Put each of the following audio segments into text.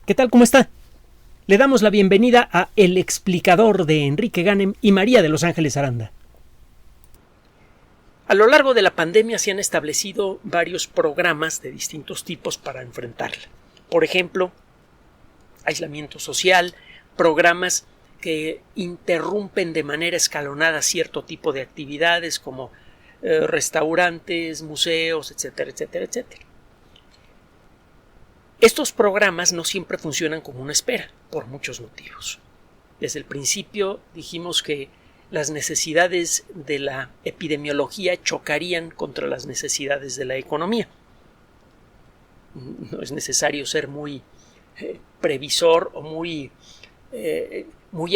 ¿Qué tal? ¿Cómo está? Le damos la bienvenida a El Explicador de Enrique Ganem y María de Los Ángeles Aranda. A lo largo de la pandemia se han establecido varios programas de distintos tipos para enfrentarla. Por ejemplo, aislamiento social, programas que interrumpen de manera escalonada cierto tipo de actividades como restaurantes, museos, etcétera, etcétera, etcétera. Estos programas no siempre funcionan como uno espera, por muchos motivos. Desde el principio dijimos que las necesidades de la epidemiología chocarían contra las necesidades de la economía. No es necesario ser muy previsor o muy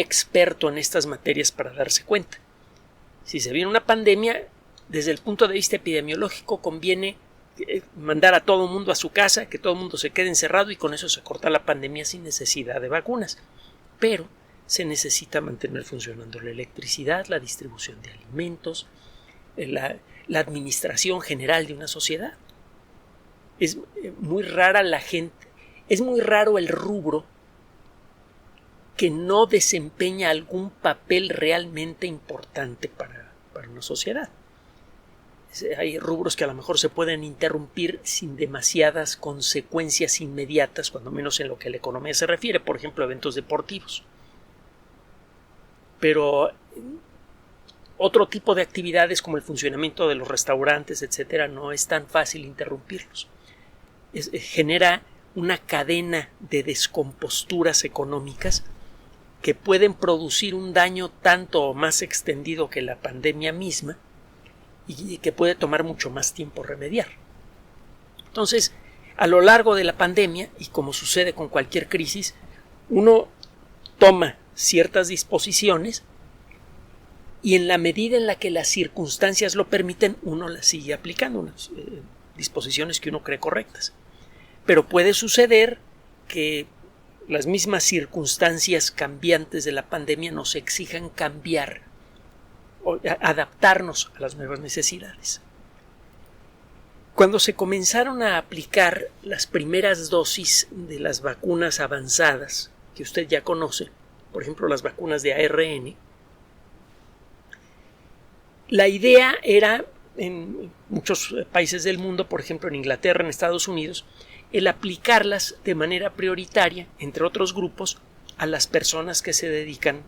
experto en estas materias para darse cuenta. Si se viene una pandemia, desde el punto de vista epidemiológico conviene mandar a todo el mundo a su casa, que todo el mundo se quede encerrado y con eso se corta la pandemia sin necesidad de vacunas. Pero se necesita mantener funcionando la electricidad, la distribución de alimentos, la administración general de una sociedad. Es muy rara la gente, es muy raro el rubro que no desempeña algún papel realmente importante para una sociedad. Hay rubros que a lo mejor se pueden interrumpir sin demasiadas consecuencias inmediatas, cuando menos en lo que a la economía se refiere, por ejemplo, eventos deportivos. Pero otro tipo de actividades como el funcionamiento de los restaurantes, etcétera, no es tan fácil interrumpirlos. Genera una cadena de descomposturas económicas que pueden producir un daño tanto o más extendido que la pandemia misma y que puede tomar mucho más tiempo remediar. Entonces, a lo largo de la pandemia, y como sucede con cualquier crisis, uno toma ciertas disposiciones y en la medida en la que las circunstancias lo permiten, uno las sigue aplicando, unas disposiciones que uno cree correctas. Pero puede suceder que las mismas circunstancias cambiantes de la pandemia nos exijan cambiar o adaptarnos a las nuevas necesidades. Cuando se comenzaron a aplicar las primeras dosis de las vacunas avanzadas que usted ya conoce, por ejemplo las vacunas de ARN, la idea era en muchos países del mundo, por ejemplo en Inglaterra, en Estados Unidos, el aplicarlas de manera prioritaria, entre otros grupos, a las personas que se dedican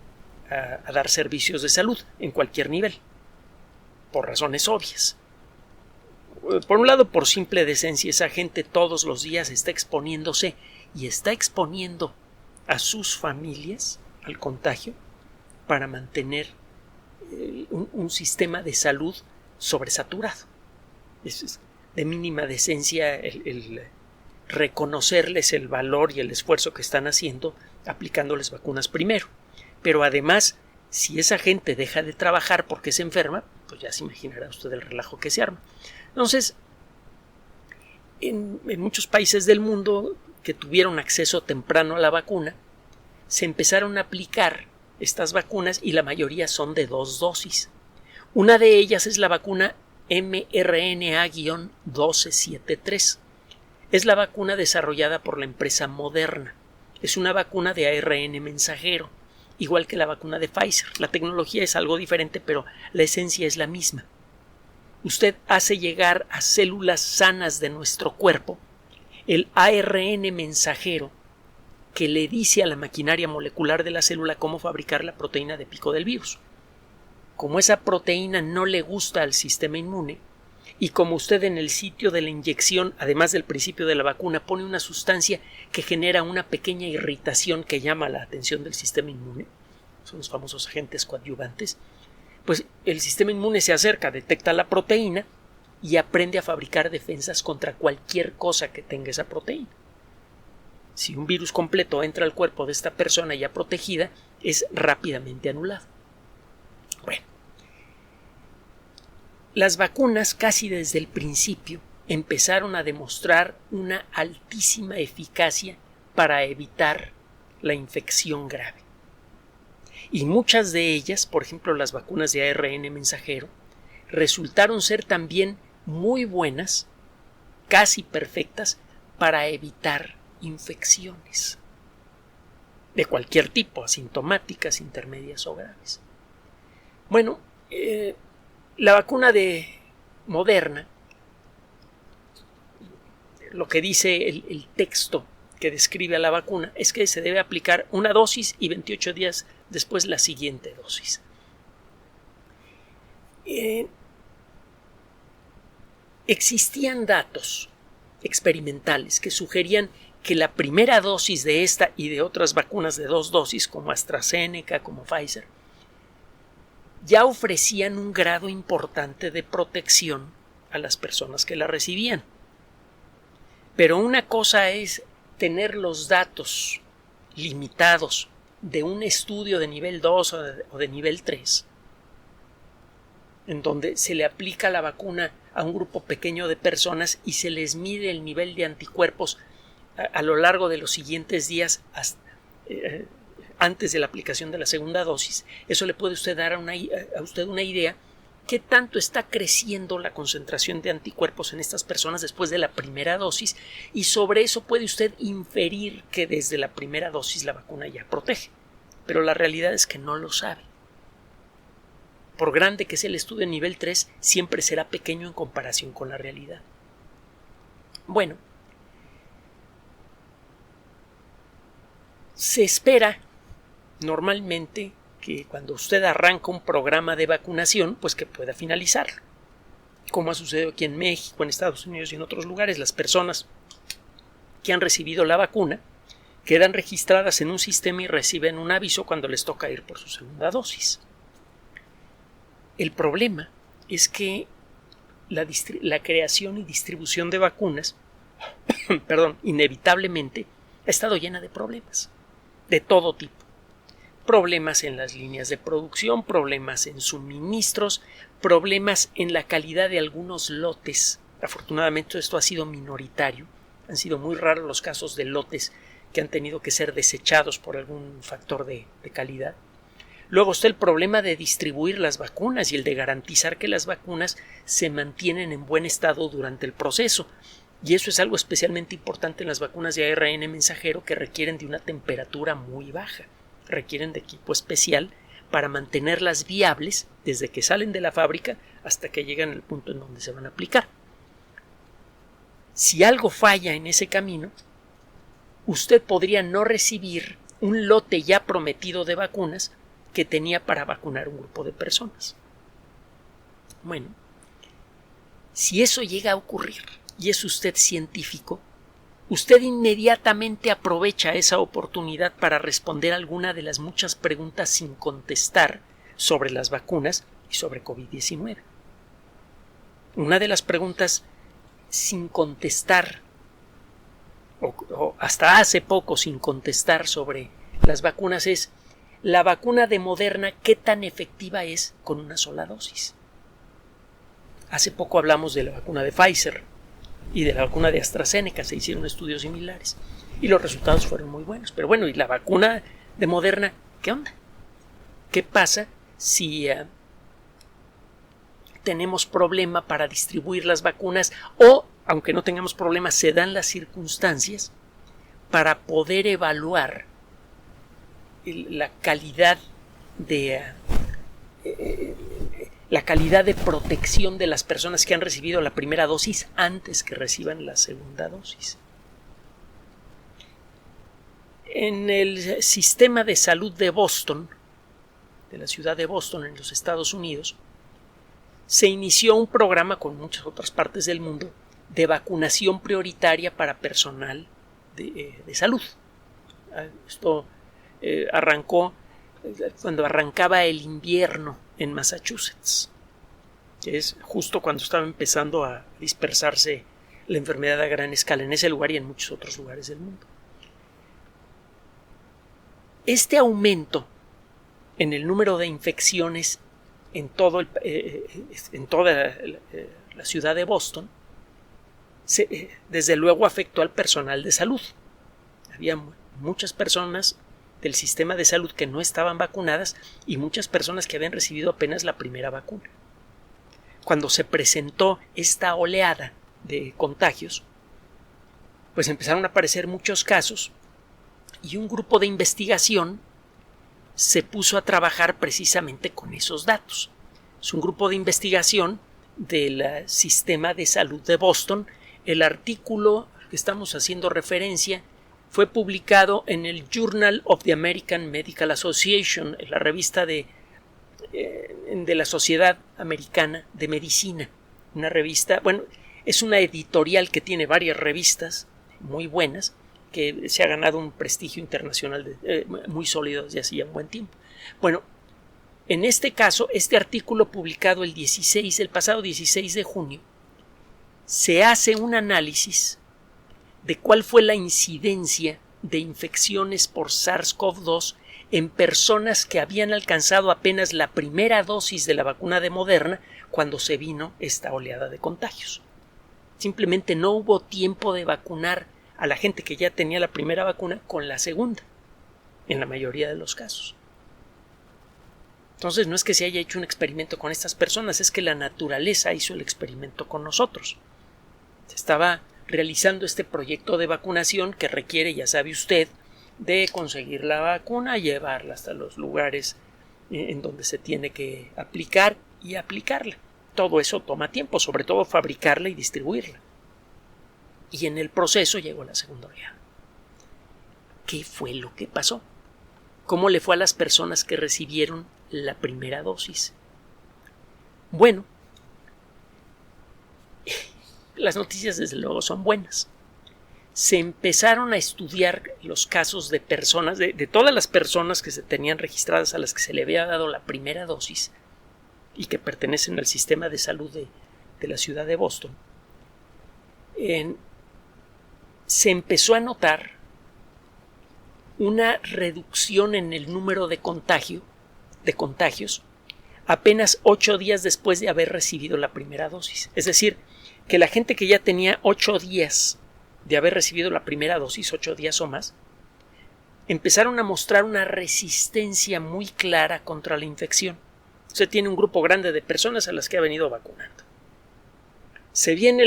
a dar servicios de salud en cualquier nivel, por razones obvias. Por un lado, por simple decencia, esa gente todos los días está exponiéndose y está exponiendo a sus familias al contagio para mantener un sistema de salud sobresaturado. Es de mínima decencia el reconocerles el valor y el esfuerzo que están haciendo aplicándoles vacunas primero. Pero además, si esa gente deja de trabajar porque se enferma, pues ya se imaginará usted el relajo que se arma. Entonces, en muchos países del mundo que tuvieron acceso temprano a la vacuna, se empezaron a aplicar estas vacunas y la mayoría son de 2 dosis. Una de ellas es la vacuna mRNA-1273. Es la vacuna desarrollada por la empresa Moderna. Es una vacuna de ARN mensajero, igual que la vacuna de Pfizer. La tecnología es algo diferente, pero la esencia es la misma. Usted hace llegar a células sanas de nuestro cuerpo el ARN mensajero que le dice a la maquinaria molecular de la célula cómo fabricar la proteína de pico del virus. Como esa proteína no le gusta al sistema inmune, y como usted en el sitio de la inyección, además del principio de la vacuna, pone una sustancia que genera una pequeña irritación que llama la atención del sistema inmune, son los famosos agentes coadyuvantes, pues el sistema inmune se acerca, detecta la proteína y aprende a fabricar defensas contra cualquier cosa que tenga esa proteína. Si un virus completo entra al cuerpo de esta persona ya protegida, es rápidamente anulado. Bueno, las vacunas casi desde el principio empezaron a demostrar una altísima eficacia para evitar la infección grave. Y muchas de ellas, por ejemplo las vacunas de ARN mensajero, resultaron ser también muy buenas, casi perfectas, para evitar infecciones. de cualquier tipo, asintomáticas, intermedias o graves. Bueno, la vacuna de Moderna, lo que dice el texto que describe a la vacuna es que se debe aplicar una dosis y 28 días después la siguiente dosis. Existían datos experimentales que sugerían que la primera dosis de esta y de otras vacunas de 2 dosis, como AstraZeneca, como Pfizer, ya ofrecían un grado importante de protección a las personas que la recibían. Pero una cosa es tener los datos limitados de un estudio de nivel 2 o de nivel 3, en donde se le aplica la vacuna a un grupo pequeño de personas y se les mide el nivel de anticuerpos a lo largo de los siguientes días antes de la aplicación de la segunda dosis. Eso le puede usted dar a usted una idea qué tanto está creciendo la concentración de anticuerpos en estas personas después de la primera dosis, y sobre eso puede usted inferir que desde la primera dosis la vacuna ya protege. Pero la realidad es que no lo sabe. Por grande que sea el estudio en nivel 3, siempre será pequeño en comparación con la realidad. Bueno, se espera normalmente que cuando usted arranca un programa de vacunación, pues que pueda finalizarlo. Como ha sucedido aquí en México, en Estados Unidos y en otros lugares, las personas que han recibido la vacuna quedan registradas en un sistema y reciben un aviso cuando les toca ir por su segunda dosis. El problema es que la creación y distribución de vacunas inevitablemente ha estado llena de problemas, de todo tipo. Problemas en las líneas de producción, problemas en suministros, problemas en la calidad de algunos lotes. Afortunadamente esto ha sido minoritario. Han sido muy raros los casos de lotes que han tenido que ser desechados por algún factor de calidad. Luego está el problema de distribuir las vacunas y el de garantizar que las vacunas se mantienen en buen estado durante el proceso. Y eso es algo especialmente importante en las vacunas de ARN mensajero, que requieren de una temperatura muy baja. Requieren de equipo especial para mantenerlas viables desde que salen de la fábrica hasta que llegan al punto en donde se van a aplicar. Si algo falla en ese camino, usted podría no recibir un lote ya prometido de vacunas que tenía para vacunar un grupo de personas. Bueno, si eso llega a ocurrir y es usted científico, usted inmediatamente aprovecha esa oportunidad para responder alguna de las muchas preguntas sin contestar sobre las vacunas y sobre COVID-19. Una de las preguntas sin contestar, o hasta hace poco sin contestar sobre las vacunas, es: ¿la vacuna de Moderna qué tan efectiva es con una sola dosis? Hace poco hablamos de la vacuna de Pfizer y de la vacuna de AstraZeneca. Se hicieron estudios similares y los resultados fueron muy buenos. Pero bueno, ¿y la vacuna de Moderna qué onda? ¿Qué pasa si tenemos problema para distribuir las vacunas, o, aunque no tengamos problemas, se dan las circunstancias para poder evaluar la calidad de protección de las personas que han recibido la primera dosis antes que reciban la segunda dosis? En el sistema de salud de Boston, de la ciudad de Boston en los Estados Unidos, se inició un programa con muchas otras partes del mundo de vacunación prioritaria para personal de salud. Esto arrancó cuando arrancaba el invierno en Massachusetts, que es justo cuando estaba empezando a dispersarse la enfermedad a gran escala en ese lugar y en muchos otros lugares del mundo. Este aumento en el número de infecciones en toda la ciudad de Boston desde luego afectó al personal de salud. Había muchas personas del sistema de salud que no estaban vacunadas y muchas personas que habían recibido apenas la primera vacuna. Cuando se presentó esta oleada de contagios, pues empezaron a aparecer muchos casos Y un grupo de investigación se puso a trabajar precisamente con esos datos. Es un grupo de investigación del Sistema de Salud de Boston. El artículo al que estamos haciendo referencia fue publicado en el Journal of the American Medical Association, en la revista de la Sociedad Americana de Medicina. Una revista, es una editorial que tiene varias revistas muy buenas, que se ha ganado un prestigio internacional muy sólido desde hace ya un buen tiempo. Bueno, en este caso, este artículo publicado el pasado 16 de junio, se hace un análisis de cuál fue la incidencia de infecciones por SARS-CoV-2 en personas que habían alcanzado apenas la primera dosis de la vacuna de Moderna cuando se vino esta oleada de contagios. Simplemente no hubo tiempo de vacunar a la gente que ya tenía la primera vacuna con la segunda, en la mayoría de los casos. Entonces no es que se haya hecho un experimento con estas personas, es que la naturaleza hizo el experimento con nosotros. Se estaba realizando este proyecto de vacunación que requiere, ya sabe usted, de conseguir la vacuna, llevarla hasta los lugares en donde se tiene que aplicar y aplicarla. Todo eso toma tiempo, sobre todo fabricarla y distribuirla. Y en el proceso llegó la segunda oleada. ¿Qué fue lo que pasó? ¿Cómo le fue a las personas que recibieron la primera dosis? Bueno, las noticias desde luego son buenas. Se empezaron a estudiar los casos de personas, de todas las personas que se tenían registradas a las que se le había dado la primera dosis y que pertenecen al sistema de salud de la ciudad de Boston. Se empezó a notar una reducción en el número de contagios apenas 8 días después de haber recibido la primera dosis. Es decir, que la gente que ya tenía 8 días de haber recibido la primera dosis, 8 días o más, empezaron a mostrar una resistencia muy clara contra la infección. Se tiene un grupo grande de personas a las que ha venido vacunando. Se viene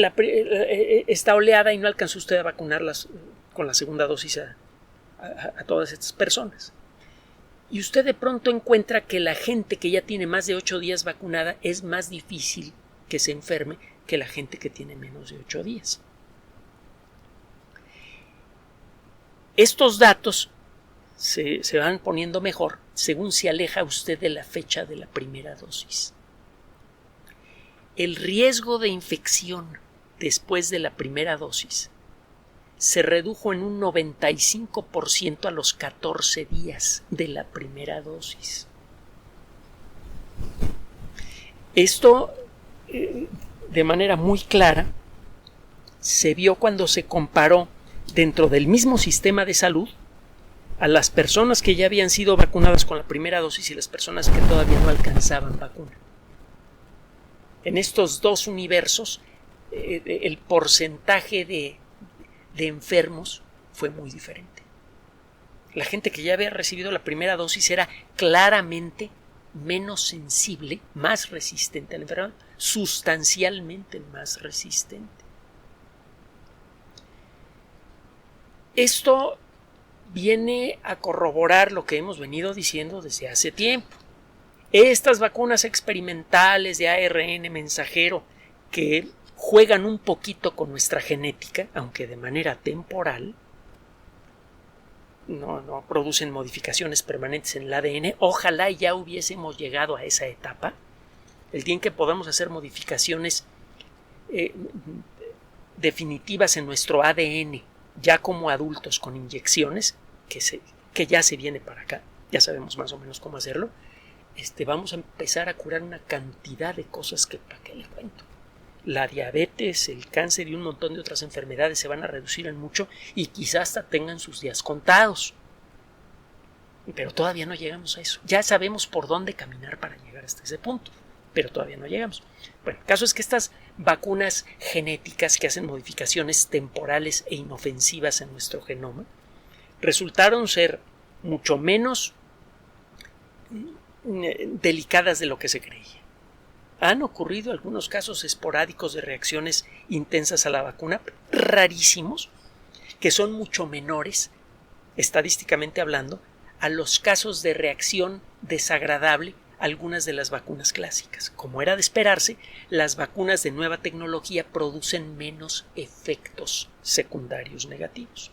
esta oleada y no alcanzó usted a vacunarlas con la segunda dosis a todas estas personas. Y usted de pronto encuentra que la gente que ya tiene más de 8 días vacunada es más difícil que se enferme que la gente que tiene menos de 8 días. Estos datos se van poniendo mejor según se aleja usted de la fecha de la primera dosis. El riesgo de infección después de la primera dosis se redujo en un 95% a los 14 días de la primera dosis. Esto, de manera muy clara, se vio cuando se comparó dentro del mismo sistema de salud a las personas que ya habían sido vacunadas con la primera dosis y las personas que todavía no alcanzaban vacuna. En estos dos universos, el porcentaje de enfermos fue muy diferente. La gente que ya había recibido la primera dosis era claramente menos sensible, más resistente a la enfermedad, sustancialmente más resistente. Esto viene a corroborar lo que hemos venido diciendo desde hace tiempo. Estas vacunas experimentales de ARN mensajero que juegan un poquito con nuestra genética, aunque de manera temporal, no producen modificaciones permanentes en el ADN. Ojalá ya hubiésemos llegado a esa etapa, el día en que podamos hacer modificaciones definitivas en nuestro ADN, ya como adultos con inyecciones, que ya se viene para acá, ya sabemos más o menos cómo hacerlo. Vamos a empezar a curar una cantidad de cosas que para qué le cuento. La diabetes, el cáncer y un montón de otras enfermedades se van a reducir en mucho y quizás hasta tengan sus días contados. Pero todavía no llegamos a eso. Ya sabemos por dónde caminar para llegar hasta ese punto, pero todavía no llegamos. Bueno, el caso es que estas vacunas genéticas que hacen modificaciones temporales e inofensivas en nuestro genoma resultaron ser mucho menos delicadas de lo que se creía. Han ocurrido algunos casos esporádicos de reacciones intensas a la vacuna, rarísimos, que son mucho menores estadísticamente hablando, a los casos de reacción desagradable a algunas de las vacunas clásicas. Como era de esperarse, las vacunas de nueva tecnología producen menos efectos secundarios negativos.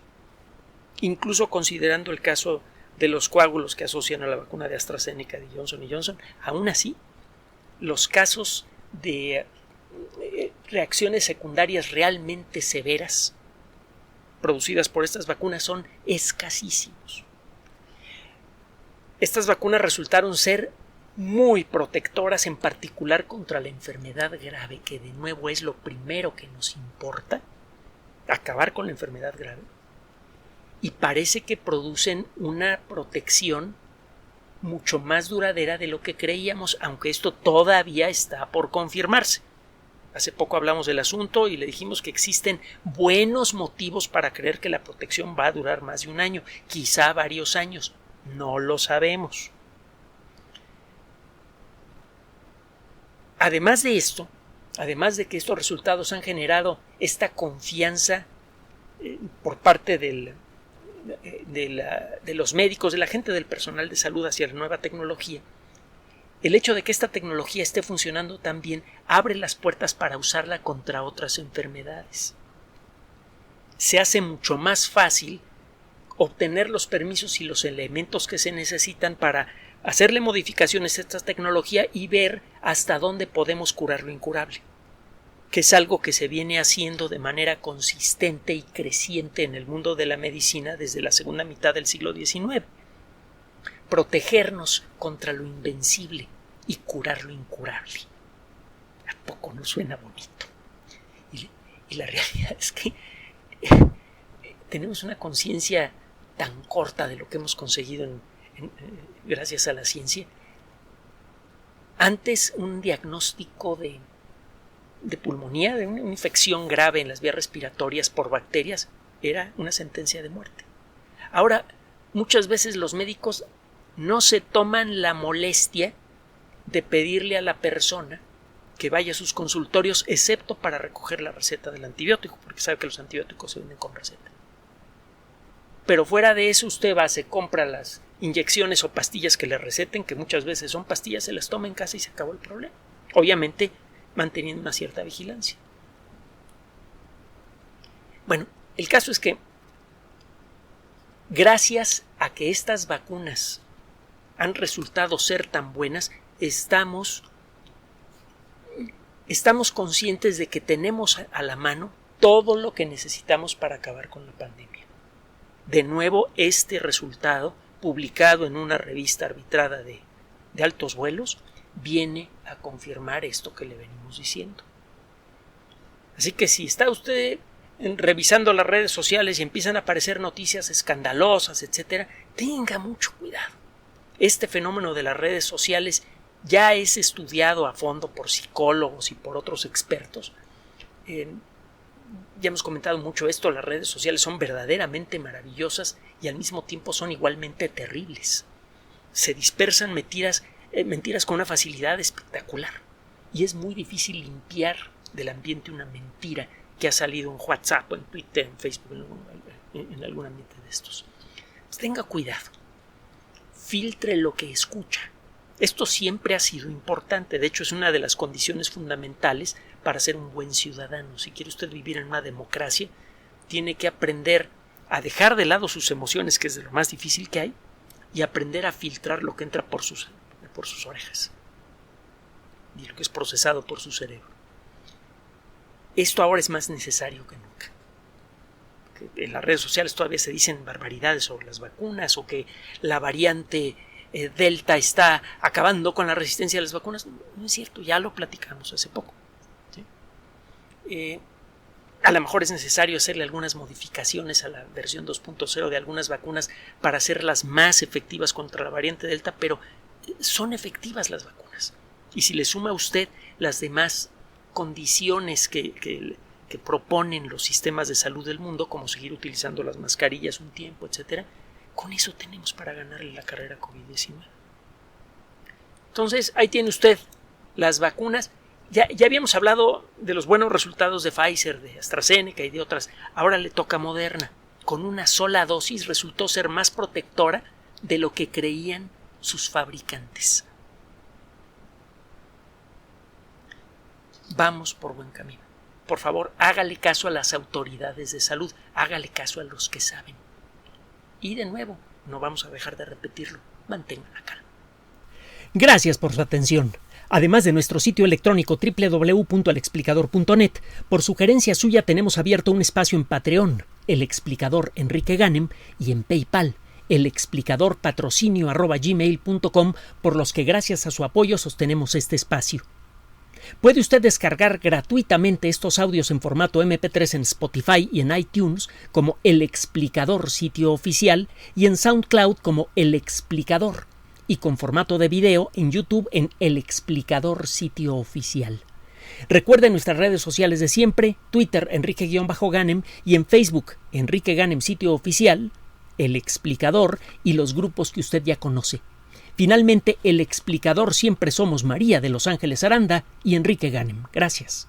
Incluso considerando el caso de los coágulos que asocian a la vacuna de AstraZeneca de Johnson & Johnson, aún así, los casos de reacciones secundarias realmente severas producidas por estas vacunas son escasísimos. Estas vacunas resultaron ser muy protectoras, en particular contra la enfermedad grave, que de nuevo es lo primero que nos importa, acabar con la enfermedad grave, y parece que producen una protección mucho más duradera de lo que creíamos, aunque esto todavía está por confirmarse. Hace poco hablamos del asunto y le dijimos que existen buenos motivos para creer que la protección va a durar más de un año, quizá varios años. No lo sabemos. Además de esto, además de que estos resultados han generado esta confianza por parte de los médicos, de la gente del personal de salud hacia la nueva tecnología, el hecho de que esta tecnología esté funcionando tan bien abre las puertas para usarla contra otras enfermedades. Se hace mucho más fácil obtener los permisos y los elementos que se necesitan para hacerle modificaciones a esta tecnología y ver hasta dónde podemos curar lo incurable, que es algo que se viene haciendo de manera consistente y creciente en el mundo de la medicina desde la segunda mitad del siglo XIX. Protegernos contra lo invencible y curar lo incurable. ¿A poco no suena bonito? Y la realidad es que tenemos una conciencia tan corta de lo que hemos conseguido gracias a la ciencia. Antes, un diagnóstico de pulmonía, de una infección grave en las vías respiratorias por bacterias, era una sentencia de muerte. Ahora, muchas veces los médicos no se toman la molestia de pedirle a la persona que vaya a sus consultorios, excepto para recoger la receta del antibiótico, porque sabe que los antibióticos se venden con receta. Pero fuera de eso, usted va, se compra las inyecciones o pastillas que le receten, que muchas veces son pastillas, se las toma en casa y se acabó el problema. Obviamente, manteniendo una cierta vigilancia. Bueno, el caso es que gracias a que estas vacunas han resultado ser tan buenas, estamos conscientes de que tenemos a la mano todo lo que necesitamos para acabar con la pandemia. De nuevo, este resultado, publicado en una revista arbitrada de altos vuelos, viene a confirmar esto que le venimos diciendo. Así que si está usted revisando las redes sociales y empiezan a aparecer noticias escandalosas, etcétera, tenga mucho cuidado. Este fenómeno de las redes sociales ya es estudiado a fondo por psicólogos y por otros expertos. Ya hemos comentado mucho esto, las redes sociales son verdaderamente maravillosas y al mismo tiempo son igualmente terribles. Se dispersan mentiras con una facilidad espectacular y es muy difícil limpiar del ambiente una mentira que ha salido en WhatsApp, en Twitter, en Facebook, en algún ambiente de estos. Pues tenga cuidado, filtre lo que escucha. Esto siempre ha sido importante, de hecho es una de las condiciones fundamentales para ser un buen ciudadano. Si quiere usted vivir en una democracia, tiene que aprender a dejar de lado sus emociones, que es de lo más difícil que hay, y aprender a filtrar lo que entra por sus orejas y lo que es procesado por su cerebro. Esto ahora es más necesario que nunca. En las redes sociales todavía se dicen barbaridades sobre las vacunas o que la variante Delta está acabando con la resistencia a las vacunas. No es cierto, ya lo platicamos hace poco. ¿Sí? A lo mejor es necesario hacerle algunas modificaciones a la versión 2.0 de algunas vacunas para hacerlas más efectivas contra la variante Delta, pero son efectivas las vacunas. Y si le suma a usted las demás condiciones que proponen los sistemas de salud del mundo, como seguir utilizando las mascarillas un tiempo, etcétera, con eso tenemos para ganarle la carrera COVID-19. Entonces, ahí tiene usted las vacunas. Ya habíamos hablado de los buenos resultados de Pfizer, de AstraZeneca y de otras. Ahora le toca a Moderna. con una sola dosis resultó ser más protectora de lo que creían sus fabricantes. Vamos por buen camino. Por favor, hágale caso a las autoridades de salud, hágale caso a los que saben. Y de nuevo, no vamos a dejar de repetirlo, mantenga la calma. Gracias por su atención. Además de nuestro sitio electrónico www.alexplicador.net, por sugerencia suya tenemos abierto un espacio en Patreon, El Explicador Enrique Ganem, y en PayPal, elexplicadorpatrocinio@gmail.com, por los que gracias a su apoyo sostenemos este espacio. Puede usted descargar gratuitamente estos audios en formato MP3 en Spotify y en iTunes como El Explicador Sitio Oficial y en SoundCloud como El Explicador, y con formato de video en YouTube en El Explicador Sitio Oficial. Recuerde nuestras redes sociales de siempre, Twitter Enrique-Ganem y en Facebook Enrique Ganem Sitio Oficial, El Explicador y los grupos que usted ya conoce. Finalmente, El Explicador siempre somos María de Los Ángeles Aranda y Enrique Ganem. Gracias.